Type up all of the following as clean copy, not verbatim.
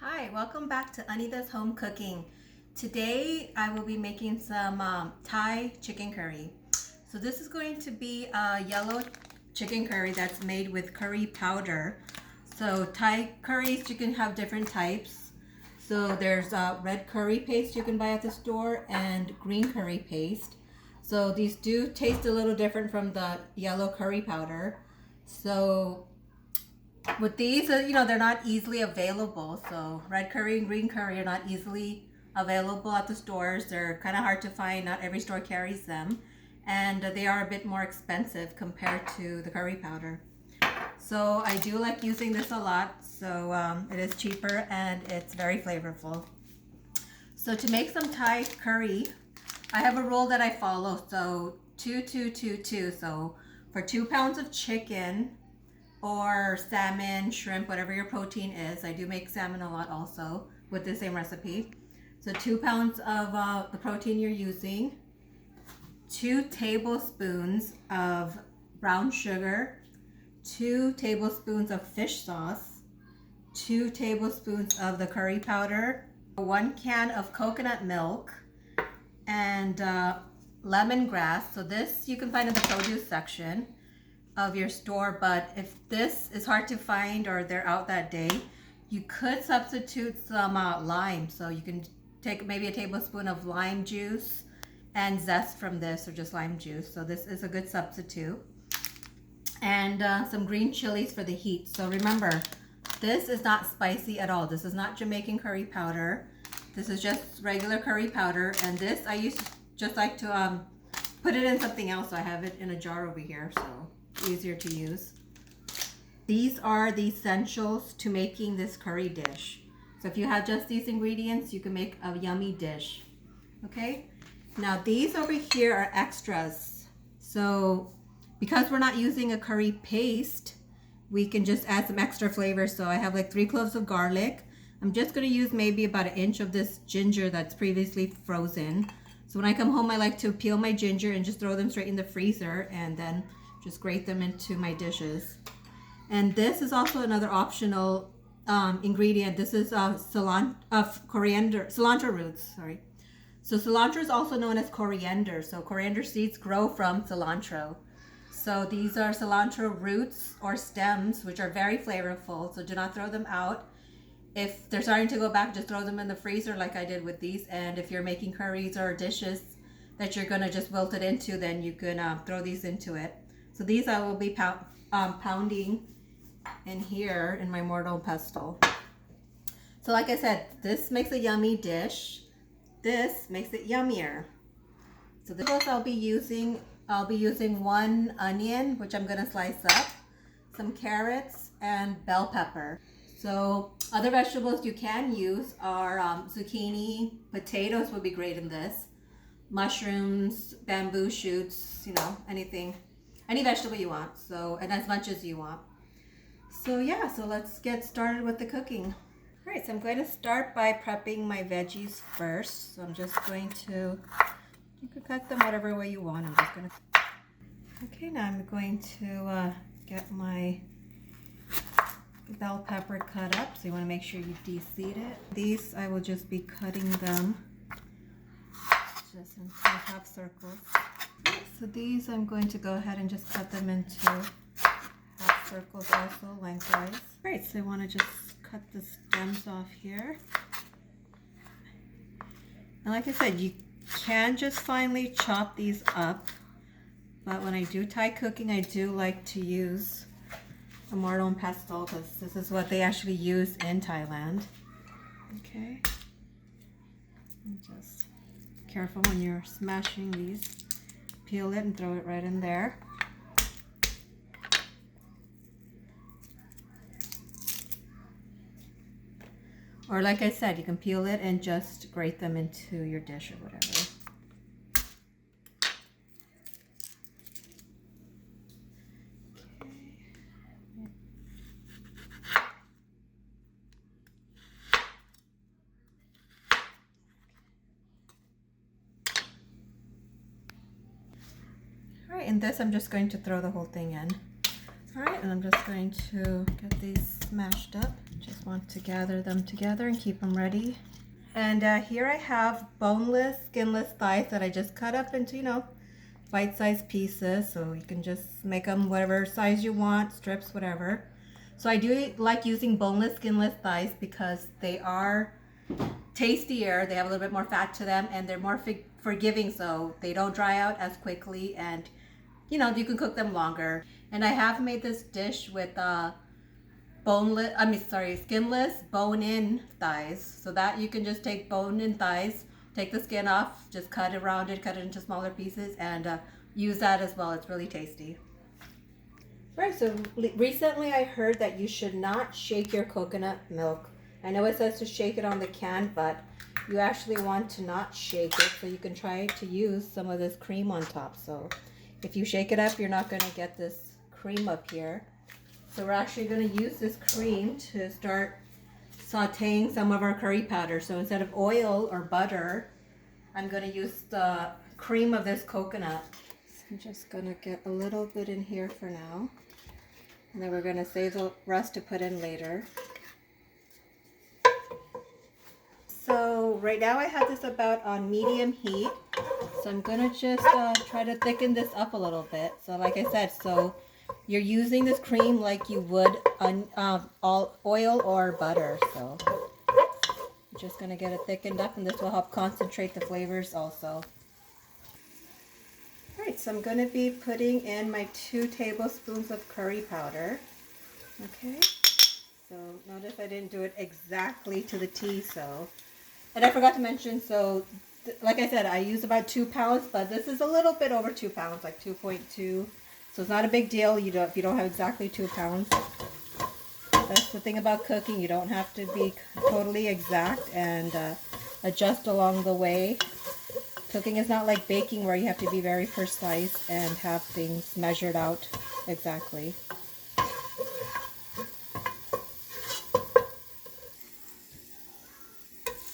Hi, welcome back to Anita's Home Cooking. Today I will be making some Thai chicken curry. So this is going to be a yellow chicken curry that's made with curry powder. So Thai curries, you can have different types. So there's red curry paste you can buy at the store and green curry paste. So these do taste a little different from the yellow curry powder. So with these, they're not easily available. So red curry and green curry are not easily available at the stores. They're kind of hard to find. Not every store carries them. And they are a bit more expensive compared to the curry powder. So I do like using this a lot. So it is cheaper and it's very flavorful. So to make some Thai curry, I have a rule that I follow. So 2, 2, 2, 2. So for 2 pounds of chicken, or salmon, shrimp, whatever your protein is. I do make salmon a lot also with the same recipe. So 2 pounds of the protein you're using, 2 tablespoons of brown sugar, 2 tablespoons of fish sauce, 2 tablespoons of the curry powder, 1 can of coconut milk, and lemongrass. So this you can find in the produce section of your store, but if this is hard to find or they're out that day, you could substitute some lime. So you can take maybe a tablespoon of lime juice and zest from this, or just lime juice. So this is a good substitute. And some green chilies for the heat. So remember, this is not spicy at all. This is not Jamaican curry powder. This is just regular curry powder. And this I used to just like to put it in something else. So I have it in a jar over here, so easier to use. These are the essentials to making this curry dish. So if you have just these ingredients, you can make a yummy dish. Okay, now these over here are extras. So because we're not using a curry paste, we can just add some extra flavor. So I have like 3 cloves of garlic. I'm just going to use maybe about 1 inch of this ginger that's previously frozen. So when I come home, I like to peel my ginger and just throw them straight in the freezer and then just grate them into my dishes. And this is also another optional ingredient. This is cilantro roots. Sorry. So cilantro is also known as coriander. So coriander seeds grow from cilantro. So these are cilantro roots or stems, which are very flavorful. So do not throw them out. If they're starting to go back, just throw them in the freezer like I did with these. And if you're making curries or dishes that you're gonna just wilt it into, then you can throw these into it. So these I will be pounding in here in my mortar and pestle. So like I said, this makes a yummy dish. This makes it yummier. So the vegetables I'll be using 1 onion, which I'm gonna slice up, some carrots, and bell pepper. So other vegetables you can use are zucchini, potatoes would be great in this, mushrooms, bamboo shoots, anything. Any vegetable you want, so, and as much as you want. So yeah, so let's get started with the cooking. All right, so I'm going to start by prepping my veggies first. So I'm just going to, you can cut them whatever way you want. I'm just going to, okay, now I'm going to get my bell pepper cut up. So you want to make sure you de-seed it. These, I will just be cutting them just in half circles. So these I'm going to go ahead and just cut them into half circles also, lengthwise. Right, so I want to just cut the stems off here. And like I said, you can just finely chop these up, but when I do Thai cooking, I do like to use a mortar and pestle because this is what they actually use in Thailand. Okay, and just careful when you're smashing these. Peel it and throw it right in there. Or like I said, you can peel it and just grate them into your dish or whatever. Alright, and this I'm just going to throw the whole thing in. Alright, and I'm just going to get these smashed up Just want to gather them together and keep them ready. And here I have boneless, skinless thighs that I just cut up into, bite-sized pieces. So you can just make them whatever size you want, strips, whatever. So I do like using boneless, skinless thighs because they are tastier. They have a little bit more fat to them, and they're more forgiving, so they don't dry out as quickly, and you can cook them longer. And I have made this dish with skinless bone-in thighs, so that you can just take bone-in thighs, take the skin off, just cut it into smaller pieces, and use that as well. It's really tasty. Right, so recently I heard that you should not shake your coconut milk. I know it says to shake it on the can, but you actually want to not shake it, so you can try to use some of this cream on top. So if you shake it up, you're not going to get this cream up here. So we're actually going to use this cream to start sauteing some of our curry powder. So instead of oil or butter, I'm going to use the cream of this coconut. So I'm just going to get a little bit in here for now. And then we're going to save the rest to put in later. So right now I have this about on medium heat. So I'm going to just try to thicken this up a little bit. So like I said, so you're using this cream like you would on all oil or butter. So I'm just going to get it thickened up, and this will help concentrate the flavors also. Alright, so I'm going to be putting in my 2 tablespoons of curry powder. Okay, so notice I didn't do it exactly to the T, so. And I forgot to mention, so like I said, I use about 2 pounds, but this is a little bit over 2 pounds, like 2.2. So it's not a big deal if you don't have exactly 2 pounds. That's the thing about cooking. You don't have to be totally exact, and adjust along the way. Cooking is not like baking where you have to be very precise and have things measured out exactly.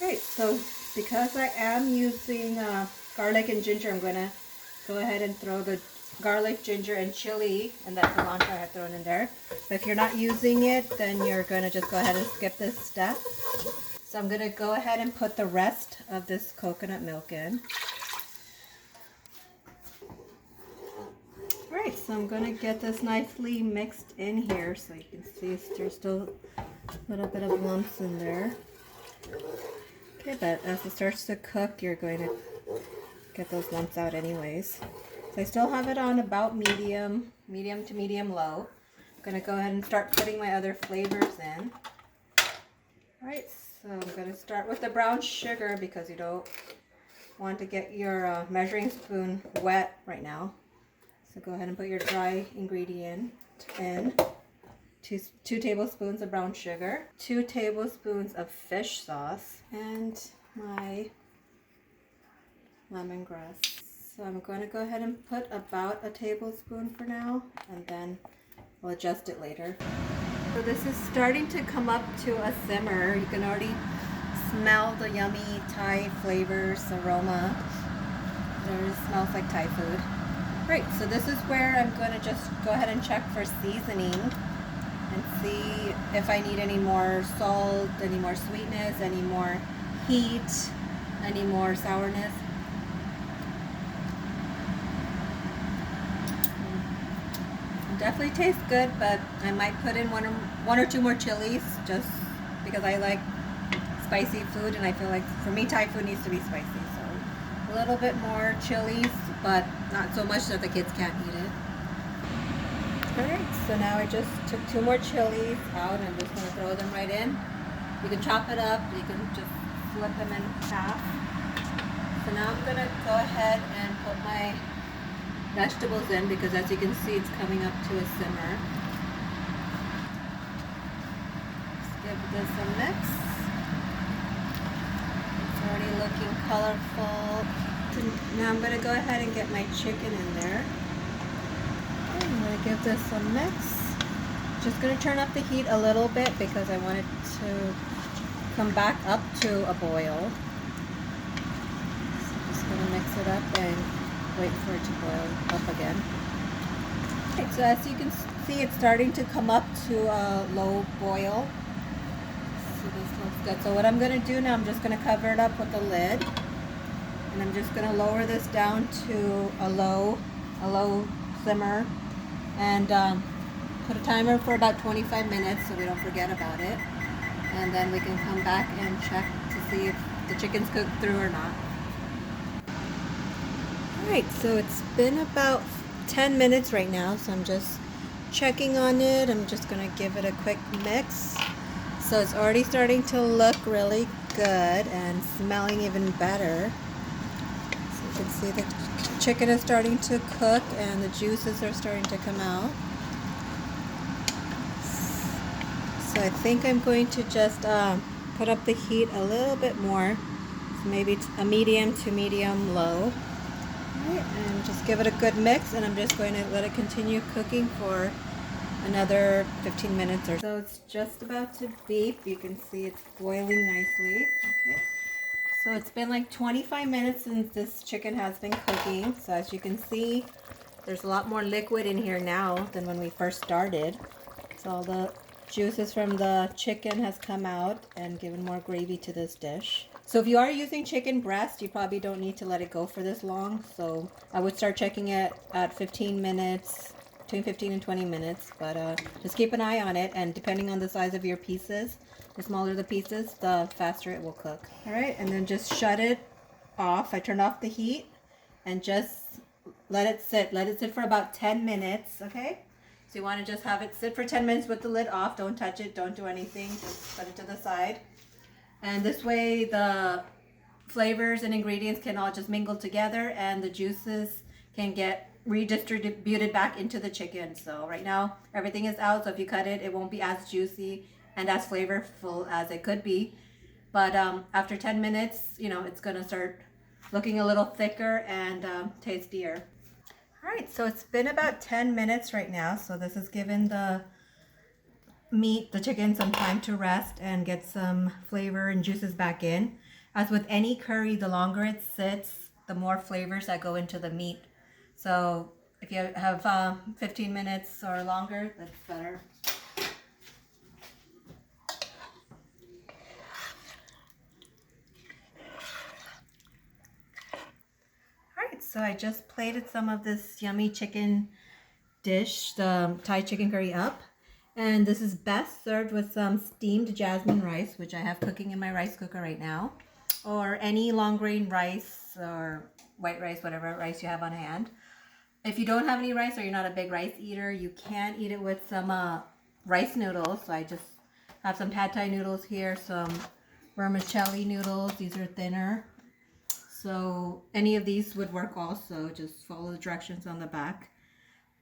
Right, so because I am using garlic and ginger, I'm going to go ahead and throw the garlic, ginger, and chili, and that cilantro I have thrown in there. But if you're not using it, then you're going to just go ahead and skip this step. So I'm going to go ahead and put the rest of this coconut milk in. Alright, so I'm going to get this nicely mixed in here so you can see there's still a little bit of lumps in there. Okay, but as it starts to cook, you're going to get those lumps out anyways. So I still have it on about medium to medium low. I'm going to go ahead and start putting my other flavors in. Alright, so I'm going to start with the brown sugar because you don't want to get your measuring spoon wet right now. So go ahead and put your dry ingredient in. 2 tablespoons of brown sugar, 2 tablespoons of fish sauce, and my lemongrass. So I'm going to go ahead and put about a tablespoon for now, and then we'll adjust it later. So this is starting to come up to a simmer. You can already smell the yummy Thai flavors, aroma. It already smells like Thai food. Right, so this is where I'm going to just go ahead and check for seasoning and see if I need any more salt, any more sweetness, any more heat, any more sourness. It definitely tastes good, but I might put in one or two more chilies just because I like spicy food, and I feel like for me Thai food needs to be spicy. So a little bit more chilies, but not so much that the kids can't eat it. Alright, so now I just took 2 more chilies out, and I'm just going to throw them right in. You can chop it up, you can just flip them in half. So now I'm going to go ahead and put my vegetables in because as you can see it's coming up to a simmer. Just give this a mix. It's already looking colorful. So now I'm going to go ahead and get my chicken in there. I'm going to give this a mix. Just going to turn up the heat a little bit because I want it to come back up to a boil. So I'm just going to mix it up and wait for it to boil up again. Okay, so as you can see, it's starting to come up to a low boil. so this looks good. So what I'm going to do now, I'm just going to cover it up with the lid. And I'm just going to lower this down to a low simmer. And put a timer for about 25 minutes so we don't forget about it. And then we can come back and check to see if the chicken's cooked through or not. Alright, so it's been about 10 minutes right now, so I'm just checking on it. I'm just going to give it a quick mix. So it's already starting to look really good and smelling even better. So you can see the chicken is starting to cook and the juices are starting to come out. So I think I'm going to just put up the heat a little bit more. So maybe a medium to medium low. Right, and just give it a good mix, and I'm just going to let it continue cooking for another 15 minutes or so. So it's just about to beep. You can see it's boiling nicely. Okay. So it's been like 25 minutes since this chicken has been cooking. So as you can see, there's a lot more liquid in here now than when we first started. So all the juices from the chicken has come out and given more gravy to this dish. So if you are using chicken breast, you probably don't need to let it go for this long. So I would start checking it at 15 minutes, between 15 and 20 minutes. But just keep an eye on it, and depending on the size of your pieces, the smaller the pieces, the faster it will cook. All right, and then just shut it off. I turned off the heat and just let it sit. Let it sit for about 10 minutes, okay? So you want to just have it sit for 10 minutes with the lid off. Don't touch it. Don't do anything. Just put it to the side. And this way the flavors and ingredients can all just mingle together and the juices can get redistributed back into the chicken. So right now everything is out. So if you cut it, it won't be as juicy and as flavorful as it could be. But after 10 minutes, you know, it's going to start looking a little thicker and tastier. All right, so it's been about 10 minutes right now. So this has given the chicken some time to rest and get some flavor and juices back in. As with any curry, the longer it sits, the more flavors that go into the meat. So if you have 15 minutes or longer, that's better. Alright, so I just plated some of this yummy chicken dish, the Thai chicken curry up. And this is best served with some steamed jasmine rice, which I have cooking in my rice cooker right now. Or any long grain rice or white rice, whatever rice you have on hand. If you don't have any rice or you're not a big rice eater, you can eat it with some rice noodles. So I just have some pad thai noodles here, some vermicelli noodles. These are thinner. So any of these would work also. Just follow the directions on the back.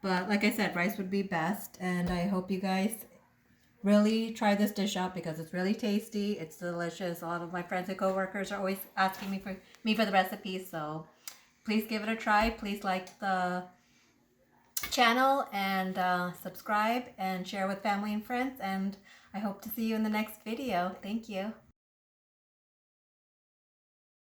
But like I said, rice would be best, and I hope you guys really try this dish out because it's really tasty. It's delicious. A lot of my friends and coworkers are always asking me for the recipes, so please give it a try. Please like the channel and subscribe and share with family and friends, and I hope to see you in the next video. Thank you.